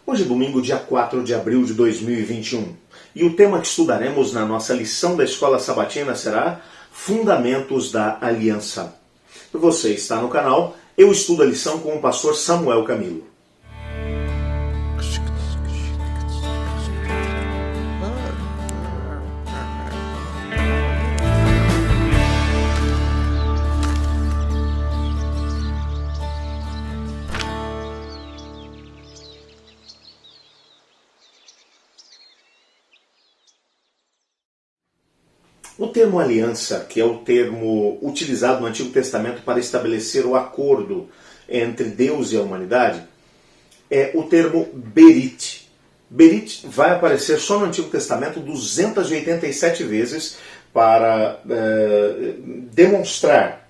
Hoje é domingo, dia 4 de abril de 2021, e o tema que estudaremos na nossa lição da Escola Sabatina será Fundamentos da Aliança. Você está no canal, eu estudo a lição com o pastor Samuel Camilo. O termo aliança, que é o termo utilizado no Antigo Testamento para estabelecer o acordo entre Deus e a humanidade, é o termo berit. Berit vai aparecer só no Antigo Testamento 287 vezes para demonstrar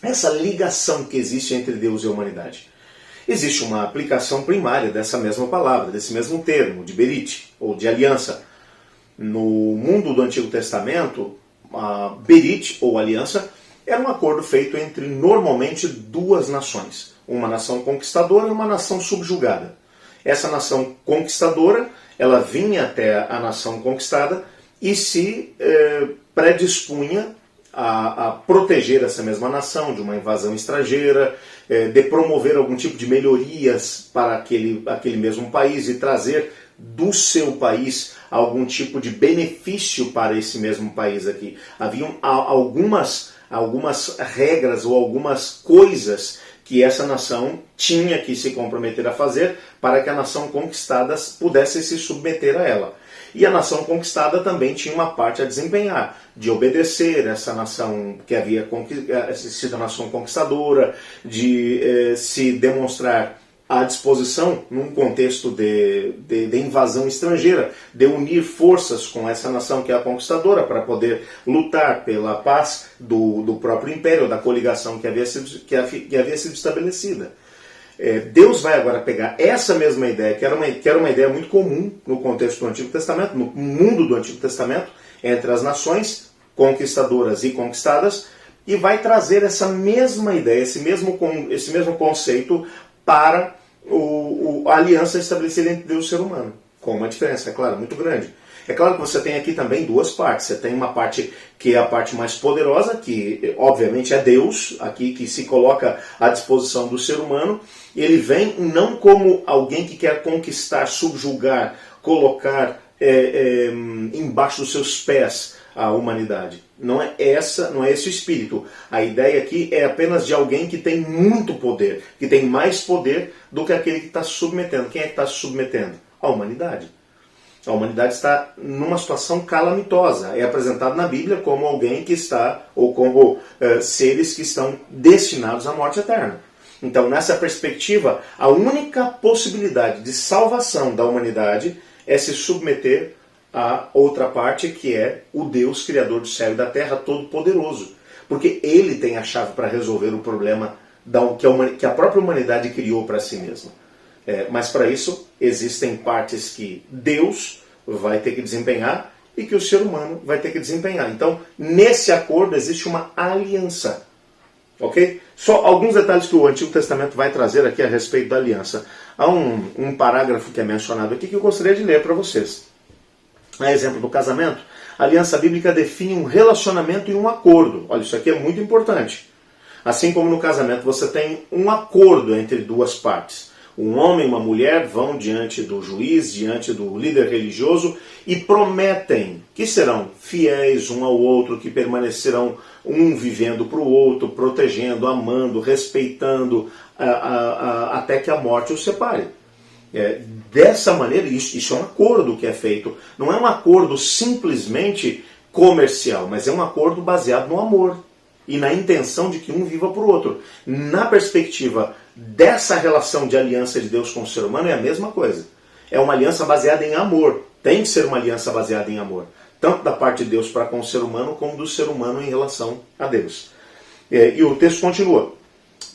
essa ligação que existe entre Deus e a humanidade. Existe uma aplicação primária dessa mesma palavra, desse mesmo termo, de berit, ou de aliança. No mundo do Antigo Testamento, a berit, ou aliança, era um acordo feito entre, normalmente, duas nações. Uma nação conquistadora e uma nação subjugada. Essa nação conquistadora, ela vinha até a nação conquistada e se predispunha a proteger essa mesma nação de uma invasão estrangeira, de promover algum tipo de melhorias para aquele mesmo país e trazer do seu país algum tipo de benefício para esse mesmo país aqui. Haviam algumas regras ou algumas coisas que essa nação tinha que se comprometer a fazer para que a nação conquistada pudesse se submeter a ela. E a nação conquistada também tinha uma parte a desempenhar, de obedecer essa nação que havia sido a nação conquistadora, de se demonstrar à disposição, num contexto de invasão estrangeira, de unir forças com essa nação que é a conquistadora para poder lutar pela paz do próprio império, da coligação que havia sido estabelecida. Deus vai agora pegar essa mesma ideia, que era uma ideia muito comum no contexto do Antigo Testamento, no mundo do Antigo Testamento, entre as nações conquistadoras e conquistadas, e vai trazer essa mesma ideia, esse mesmo conceito para a aliança estabelecida entre Deus e o ser humano, com uma diferença, é claro, muito grande. É claro que você tem aqui também duas partes. Você tem uma parte que é a parte mais poderosa, que obviamente é Deus, aqui que se coloca à disposição do ser humano. Ele vem não como alguém que quer conquistar, subjugar, colocar embaixo dos seus pés a humanidade. Não é esse o espírito. A ideia aqui é apenas de alguém que tem muito poder, que tem mais poder do que aquele que está se submetendo. Quem é que está se submetendo? A humanidade. A humanidade está numa situação calamitosa. É apresentado na Bíblia como alguém que está, ou como seres que estão destinados à morte eterna. Então, nessa perspectiva, a única possibilidade de salvação da humanidade é se submeter a outra parte, que é o Deus Criador do céu e da terra, todo-poderoso. Porque Ele tem a chave para resolver o problema que a própria humanidade criou para si mesma. Mas para isso, existem partes que Deus vai ter que desempenhar e que o ser humano vai ter que desempenhar. Então, nesse acordo existe uma aliança. Ok? Só alguns detalhes que o Antigo Testamento vai trazer aqui a respeito da aliança. Há um parágrafo que é mencionado aqui que eu gostaria de ler para vocês. A exemplo do casamento, a aliança bíblica define um relacionamento e um acordo. Olha, isso aqui é muito importante. Assim como no casamento você tem um acordo entre duas partes. Um homem e uma mulher vão diante do juiz, diante do líder religioso e prometem que serão fiéis um ao outro, que permanecerão um vivendo para o outro, protegendo, amando, respeitando, até que a morte os separe. Dessa maneira, isso é um acordo que é feito. Não é um acordo simplesmente comercial, mas é um acordo baseado no amor e na intenção de que um viva para o outro. Na perspectiva dessa relação de aliança de Deus com o ser humano, é a mesma coisa. É uma aliança baseada em amor. Tem que ser uma aliança baseada em amor. Tanto da parte de Deus para com o ser humano, como do ser humano em relação a Deus. E o texto continua.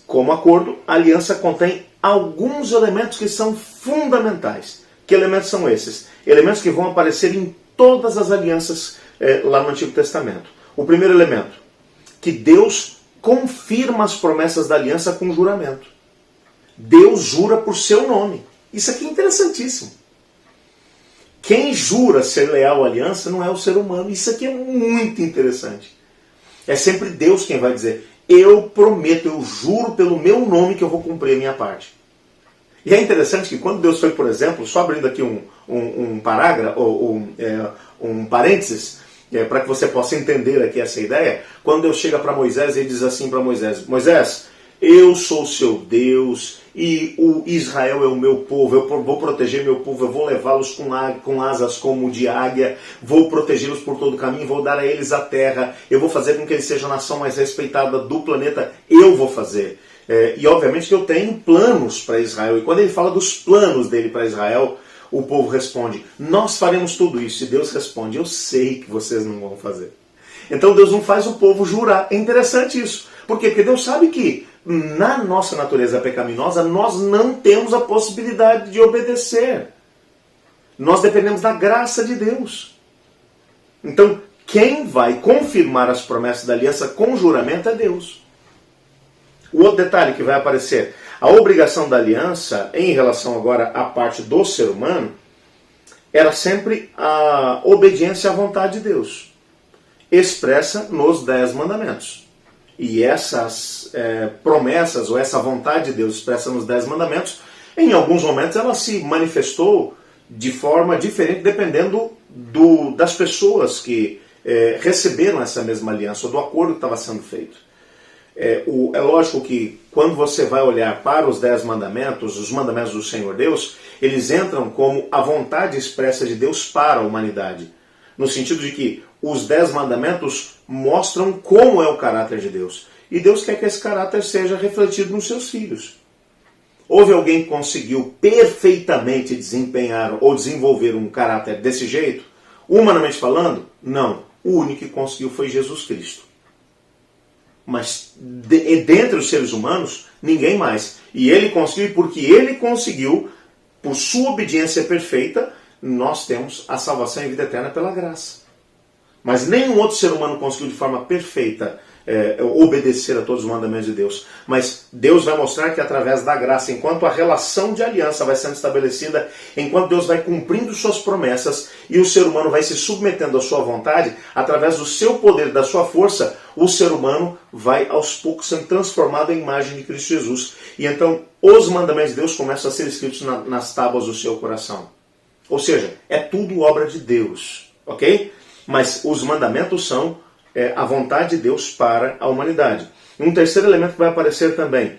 Como acordo, a aliança contém alguns elementos que são fundamentais. Que elementos são esses? Elementos que vão aparecer em todas as alianças lá no Antigo Testamento. O primeiro elemento, que Deus confirma as promessas da aliança com juramento. Deus jura por seu nome. Isso aqui é interessantíssimo. Quem jura ser leal à aliança não é o ser humano. Isso aqui é muito interessante. É sempre Deus quem vai dizer: eu prometo, eu juro pelo meu nome que eu vou cumprir a minha parte. E é interessante que quando Deus foi, por exemplo, só abrindo aqui um parágrafo, ou um parênteses, para que você possa entender aqui essa ideia, quando Deus chega para Moisés, ele diz assim para Moisés: Moisés, eu sou o seu Deus e o Israel é o meu povo, eu vou proteger meu povo, eu vou levá-los com asas como de águia, vou protegê-los por todo o caminho, vou dar a eles a terra, eu vou fazer com que eles sejam a nação mais respeitada do planeta, eu vou fazer. E obviamente que eu tenho planos para Israel, e quando ele fala dos planos dele para Israel, o povo responde: nós faremos tudo isso. E Deus responde: eu sei que vocês não vão fazer. Então Deus não faz o povo jurar. É interessante isso. Por quê? Porque Deus sabe que na nossa natureza pecaminosa nós não temos a possibilidade de obedecer. Nós dependemos da graça de Deus. Então quem vai confirmar as promessas da aliança com juramento é Deus. O outro detalhe que vai aparecer: a obrigação da aliança, em relação agora à parte do ser humano, era sempre a obediência à vontade de Deus, expressa nos 10 mandamentos. E essas promessas, ou essa vontade de Deus expressa nos 10 mandamentos, em alguns momentos ela se manifestou de forma diferente, dependendo das pessoas que receberam essa mesma aliança, ou do acordo que estava sendo feito. É lógico que quando você vai olhar para os 10 mandamentos, os mandamentos do Senhor Deus, eles entram como a vontade expressa de Deus para a humanidade. No sentido de que os 10 mandamentos mostram como é o caráter de Deus. E Deus quer que esse caráter seja refletido nos seus filhos. Houve alguém que conseguiu perfeitamente desempenhar ou desenvolver um caráter desse jeito? Humanamente falando, não. O único que conseguiu foi Jesus Cristo. Mas dentre os seres humanos, ninguém mais. E ele conseguiu, porque ele conseguiu, por sua obediência perfeita, nós temos a salvação e a vida eterna pela graça. Mas nenhum outro ser humano conseguiu de forma perfeita obedecer a todos os mandamentos de Deus. Mas Deus vai mostrar que através da graça, enquanto a relação de aliança vai sendo estabelecida, enquanto Deus vai cumprindo suas promessas e o ser humano vai se submetendo à sua vontade, através do seu poder, da sua força, o ser humano vai aos poucos sendo transformado em imagem de Cristo Jesus. E então os mandamentos de Deus começam a ser escritos nas tábuas do seu coração. Ou seja, é tudo obra de Deus, ok? Mas os mandamentos são a vontade de Deus para a humanidade. Um terceiro elemento que vai aparecer também: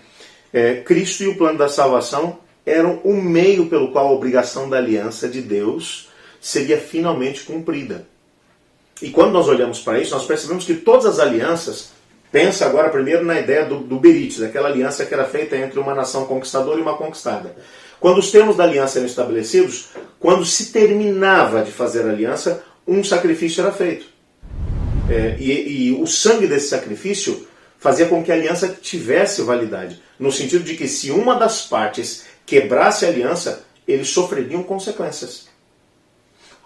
Cristo e o plano da salvação eram o meio pelo qual a obrigação da aliança de Deus seria finalmente cumprida. E quando nós olhamos para isso, nós percebemos que todas as alianças, pensa agora primeiro na ideia do Berites, aquela aliança que era feita entre uma nação conquistadora e uma conquistada. Quando os termos da aliança eram estabelecidos, quando se terminava de fazer a aliança, um sacrifício era feito. E o sangue desse sacrifício fazia com que a aliança tivesse validade, no sentido de que se uma das partes quebrasse a aliança, eles sofreriam consequências.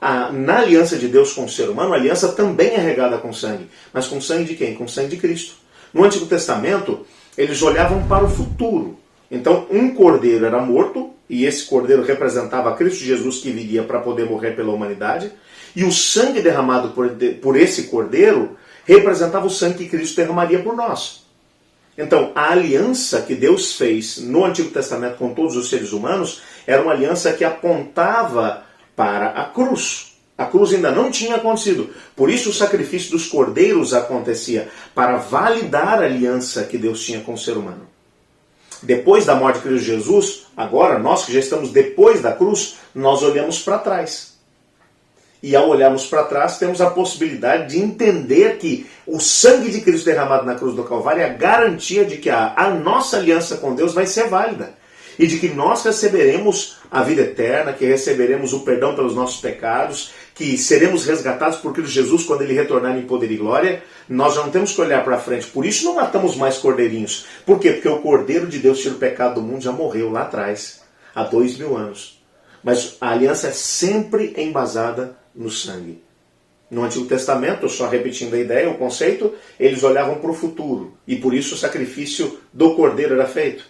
Na aliança de Deus com o ser humano, a aliança também é regada com sangue. Mas com sangue de quem? Com sangue de Cristo. No Antigo Testamento, eles olhavam para o futuro. Então, um cordeiro era morto, e esse cordeiro representava Cristo Jesus que viria para poder morrer pela humanidade. E o sangue derramado por esse cordeiro representava o sangue que Cristo derramaria por nós. Então, a aliança que Deus fez no Antigo Testamento com todos os seres humanos era uma aliança que apontava para a cruz. A cruz ainda não tinha acontecido. Por isso o sacrifício dos cordeiros acontecia, para validar a aliança que Deus tinha com o ser humano. Depois da morte de Cristo Jesus, agora nós que já estamos depois da cruz, nós olhamos para trás. E ao olharmos para trás, temos a possibilidade de entender que o sangue de Cristo derramado na cruz do Calvário é a garantia de que a nossa aliança com Deus vai ser válida. E de que nós receberemos a vida eterna, que receberemos o perdão pelos nossos pecados, que seremos resgatados por Cristo Jesus quando Ele retornar em poder e glória. Nós já não temos que olhar para frente. Por isso não matamos mais cordeirinhos. Por quê? Porque o Cordeiro de Deus tira o pecado do mundo, já morreu lá atrás, há 2000 anos. Mas a aliança é sempre embasada no sangue. No Antigo Testamento, só repetindo a ideia, o conceito, eles olhavam para o futuro. E por isso o sacrifício do Cordeiro era feito.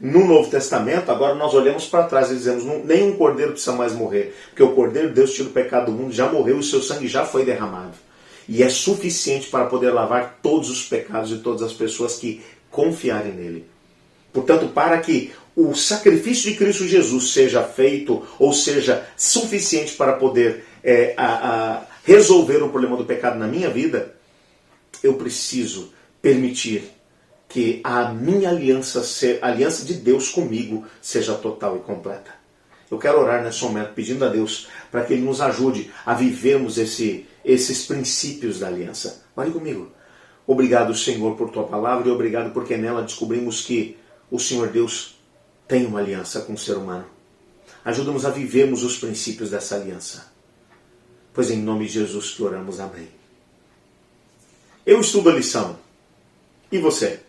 No Novo Testamento, agora nós olhamos para trás e dizemos, nenhum cordeiro precisa mais morrer, porque o Cordeiro de Deus tira o pecado do mundo, já morreu e o seu sangue já foi derramado. E é suficiente para poder lavar todos os pecados de todas as pessoas que confiarem nele. Portanto, para que o sacrifício de Cristo Jesus seja feito, ou seja, suficiente para poder resolver o problema do pecado na minha vida, eu preciso permitir que a minha aliança, a aliança de Deus comigo, seja total e completa. Eu quero orar nesse momento pedindo a Deus para que Ele nos ajude a vivermos esses princípios da aliança. Ore comigo. Obrigado, Senhor, por Tua palavra e obrigado porque nela descobrimos que o Senhor Deus tem uma aliança com o ser humano. Ajuda-nos a vivermos os princípios dessa aliança. Pois em nome de Jesus que oramos. Amém. Eu estudo a lição. E você?